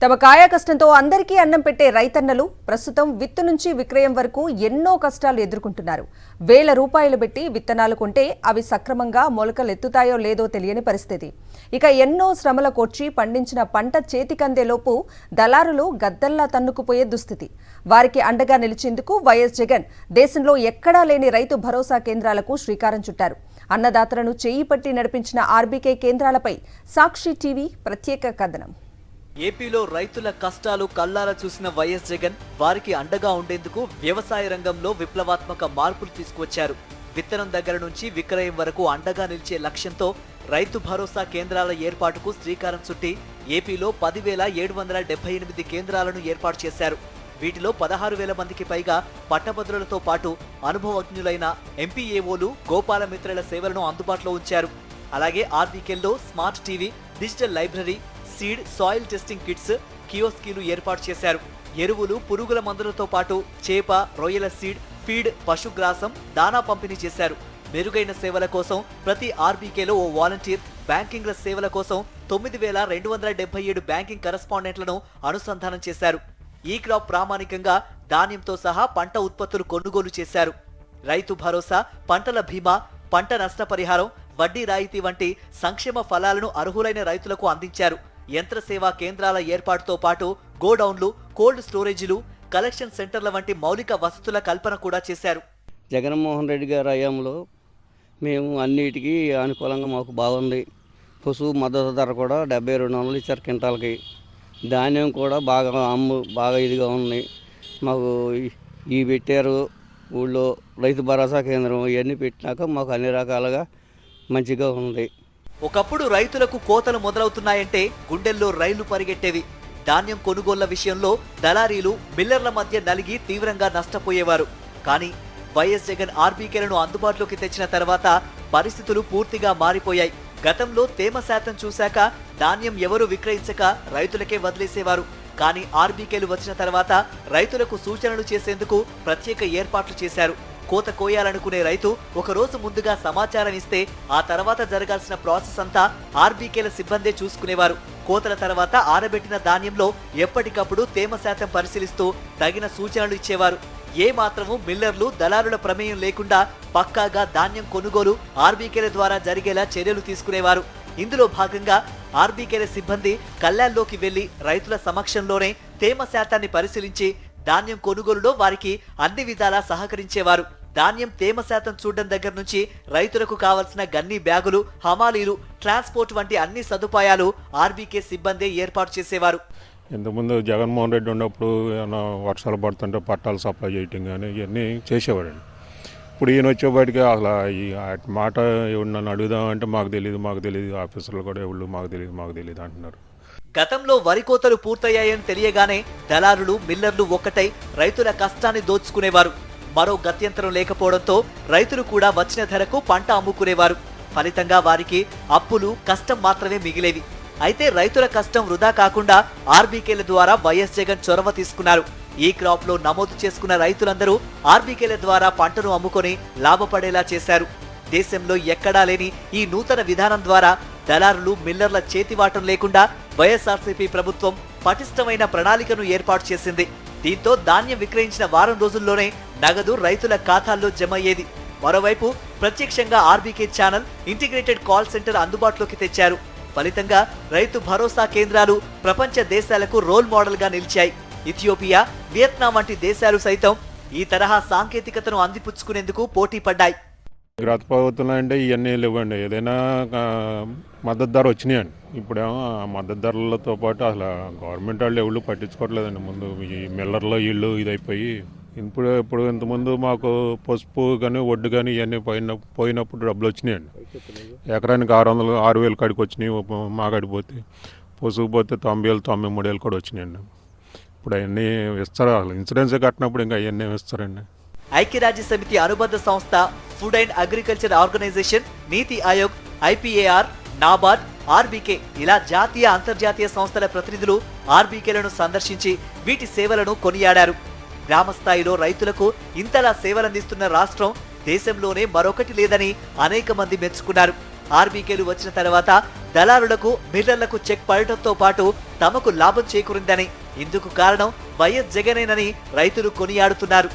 తమ కాయ కష్టంతో అందరికీ అన్నం పెట్టే రైతన్నలు ప్రస్తుతం విత్తు నుంచి విక్రయం వరకు ఎన్నో కష్టాలు ఎదుర్కొంటున్నారు. వేల రూపాయలు పెట్టి విత్తనాలు కొంటే అవి సక్రమంగా మొలకలెత్తుతాయో లేదో తెలియని పరిస్థితి. ఇక ఎన్నో శ్రమల కోర్చి పండించిన పంట చేతికందేలోపు దళారులు గద్దల్లా తన్నుకుపోయే దుస్థితి. వారికి అండగా నిలిచేందుకు వైఎస్ జగన్ దేశంలో ఎక్కడా లేని రైతు భరోసా కేంద్రాలకు శ్రీకారం చుట్టారు. అన్నదాతలను చేయి పట్టి నడిపించిన ఆర్బీకే కేంద్రాలపై సాక్షి టీవీ ప్రత్యేక కథనం. ఏపీలో రైతుల కష్టాలు కల్లారా చూసిన వైఎస్ జగన్ వారికి అండగా ఉండేందుకు వ్యవసాయ రంగంలో విప్లవాత్మక మార్పులు తీసుకువచ్చారు. విత్తనం దగ్గర నుంచి విక్రయం వరకు అండగా నిలిచే లక్ష్యంతో రైతు భరోసా కేంద్రాల ఏర్పాటుకు శ్రీకారం చుట్టి ఏపీలో 10,778 కేంద్రాలను ఏర్పాటు చేశారు. వీటిలో 16,000 మందికి పైగా పట్టభద్రులతో పాటు అనుభవజ్ఞులైన ఎంపీఏఓలు, గోపాల మిత్రుల సేవలను అందుబాటులో ఉంచారు. అలాగే ఆర్బీకేల్లో smart TV, digital library, seed, soil testing kits, కియోస్కీలు ఏర్పాటు చేశారు. ఎరువులు, పురుగుల మందులతో పాటు చేప, రొయ్యల సీడ్, ఫీడ్, పశుగ్రాసం, దానా పంపిణీ చేశారు. మెరుగైన సేవల కోసం ప్రతి ఆర్బీకేలో ఓ వాలంటీర్, బ్యాంకింగ్ల సేవల కోసం 9,277 బ్యాంకింగ్ కరెస్పాండెంట్లను అనుసంధానం చేశారు. ఈ క్రాప్ ప్రామాణికంగా ధాన్యంతో సహా పంట ఉత్పత్తులు కొనుగోలు చేశారు. రైతు భరోసా, పంటల బీమా, పంట నష్టపరిహారం, వడ్డీ రాయితీ వంటి సంక్షేమ ఫలాలను అర్హులైన రైతులకు అందించారు. యంత్ర సేవా కేంద్రాల ఏర్పాటుతో పాటు గోడౌన్లు, కోల్డ్ స్టోరేజీలు, కలెక్షన్ సెంటర్ల వంటి మౌలిక వసతుల కల్పన కూడా చేశారు. జగన్మోహన్ రెడ్డి గారి హయాంలో మేము అన్నిటికీ అనుకూలంగా మాకు బాగుంది. పశువు మద్దతు ధర కూడా 72 ఇచ్చారు క్వింటాల్కి. ధాన్యం కూడా బాగా ఇదిగా ఉంది. మాకు ఇవి పెట్టారు. ఊళ్ళో రైతు భరోసా కేంద్రం ఇవన్నీ పెట్టినాక మాకు అన్ని రకాలుగా మంచిగా ఉంది. ఒకప్పుడు రైతులకు కోతలు మొదలవుతున్నాయంటే గుండెల్లో రైళ్లు పరిగెట్టేవి. ధాన్యం కొనుగోళ్ల విషయంలో దళారీలు, మిల్లర్ల మధ్య నలిగి తీవ్రంగా నష్టపోయేవారు. కానీ వైఎస్ జగన్ ఆర్బీకేలను అందుబాటులోకి తెచ్చిన తర్వాత పరిస్థితులు పూర్తిగా మారిపోయాయి. గతంలో తేమ శాతం చూశాక ధాన్యం ఎవరు విక్రయించక రైతులకే వదిలేసేవారు. కానీ ఆర్బీకేలు వచ్చిన తర్వాత రైతులకు సూచనలు చేసేందుకు ప్రత్యేక ఏర్పాట్లు చేశారు. కోత కోయాలనుకునే రైతు ఒకరోజు ముందుగా సమాచారం ఇస్తే ఆ తర్వాత జరగాల్సిన ప్రాసెస్ అంతా ఆర్బీకేల సిబ్బందే చూసుకునేవారు. కోతల తర్వాత ఆరబెట్టిన ధాన్యంలో ఎప్పటికప్పుడు తేమ శాతం పరిశీలిస్తూ తగిన సూచనలు ఇచ్చేవారు. ఏ మాత్రము మిల్లర్లు, దళారుల ప్రమేయం లేకుండా పక్కాగా ధాన్యం కొనుగోలు ఆర్బీకేల ద్వారా జరిగేలా చర్యలు తీసుకునేవారు. ఇందులో భాగంగా ఆర్బీకేల సిబ్బంది కల్లాల్లోకి వెళ్లి రైతుల సమక్షంలోనే తేమ శాతాన్ని పరిశీలించి ధాన్యం కొనుగోలులో వారికి అన్ని విధాలా సహకరించేవారు. ధాన్యం తేమ శాతం చూడడం దగ్గర నుంచి రైతులకు కావలసిన గన్నీ బ్యాగులు, హమాలీలు, ట్రాన్స్పోర్ట్ వంటి అన్ని సదుపాయాలు ఆర్బీకే సిబ్బందే ఏర్పాటు చేసేవారు. ఇంతకుముందు జగన్మోహన్ రెడ్డి ఉన్నప్పుడు ఏమైనా వర్షాలు పడుతుంటే పట్టాలు సప్లై చేయటం కానీ ఇవన్నీ చేసేవాడండి. ఇప్పుడు ఈయన వచ్చేపాటికి అసలు ఈ మాట నన్ను అడుగుదామంటే మాకు తెలియదు ఆఫీసర్లు కూడా ఎవరు మాకు తెలియదు అంటున్నారు. గతంలో వరి కోతలు పూర్తయ్యాయని తెలియగానే దళారులు, మిల్లర్లు ఒక్కటై రైతుల కష్టాన్ని దోచుకునేవారు. మరో గత్యంతరం లేకపోవడంతో రైతులు కూడా వచ్చిన ధరకు పంట అమ్ముకునేవారు. ఫలితంగా వారికి అప్పులు, కష్టం మాత్రమే మిగిలేవి. అయితే రైతుల కష్టం వృధా కాకుండా ఆర్బీకేల ద్వారా వైఎస్ జగన్ చొరవ తీసుకున్నారు. ఈ క్రాప్ లో నమోదు చేసుకున్న రైతులందరూ ఆర్బీకేల ద్వారా పంటను అమ్ముకొని లాభపడేలా చేశారు. దేశంలో ఎక్కడా లేని ఈ నూతన విధానం ద్వారా దళారులు, మిల్లర్ల చేతివాటం లేకుండా వైఎస్ఆర్సీపీ ప్రభుత్వం పటిష్టమైన ప్రణాళికను ఏర్పాటు చేసింది. దీంతో ధాన్యం విక్రయించిన వారం రోజుల్లోనే నగదు రైతుల ఖాతాల్లో జమ అయ్యేది. మరోవైపు ప్రత్యక్షంగా RBK channel, integrated call centre అందుబాటులోకి తెచ్చారు. ఫలితంగా రైతు భరోసా కేంద్రాలు ప్రపంచ దేశాలకు రోల్ మోడల్ గా నిలిచాయి. ఇథియోపియా, వియత్నాం వంటి దేశాలు సైతం ఈ తరహా సాంకేతికతను అందిపుచ్చుకునేందుకు పోటీ పడ్డాయి. గత ప్రభుత్వంలో అంటే ఇవన్నీ లేవండి. ఏదైనా మద్దతు ధర వచ్చినాయండి. ఇప్పుడేమో ఆ మద్దతు ధరలతో పాటు అసలు గవర్నమెంట్ వాళ్ళు ఎవరు పట్టించుకోవట్లేదండి. ముందు ఈ మిల్లర్లో ఇళ్ళు ఇదైపోయి ఇప్పుడు ఇంతకుముందు మాకు పసుపు కానీ, ఒడ్డు కానీ ఇవన్నీ పోయినప్పుడు డబ్బులు వచ్చినాయండి. ఎకరానికి 6,000 కాడికి వచ్చినాయి. మాగాడిపోతే పసుపు పోతే 90,000, 93,000 కూడా వచ్చినాయండి. ఇప్పుడు అవన్నీ ఇస్తారు. అసలు ఇన్సూరెన్స్ కట్టినప్పుడు ఇంకా అవన్నీ ఇస్తారండి. ఐక్యరాజ్య సమితి అనుబంధ సంస్థ, food and agriculture organisation, NITI Aayog, ఐపీఏఆర్, NABARD, RBK ఇలా జాతీయ, అంతర్జాతీయ సంస్థల ప్రతినిధులు ఆర్బీకేలను సందర్శించి వీటి సేవలను కొనియాడారు. గ్రామ స్థాయిలో రైతులకు ఇంతలా సేవలందిస్తున్న రాష్ట్రం దేశంలోనే మరొకటి లేదని అనేక మంది మెచ్చుకున్నారు. ఆర్బీకేలు వచ్చిన తర్వాత దళారులకు మిల్లర్లకు చెక్ పడటంతో పాటు తమకు లాభం చేకూరిందని, ఇందుకు కారణం వైఎస్ జగనేనని రైతులు కొనియాడుతున్నారు.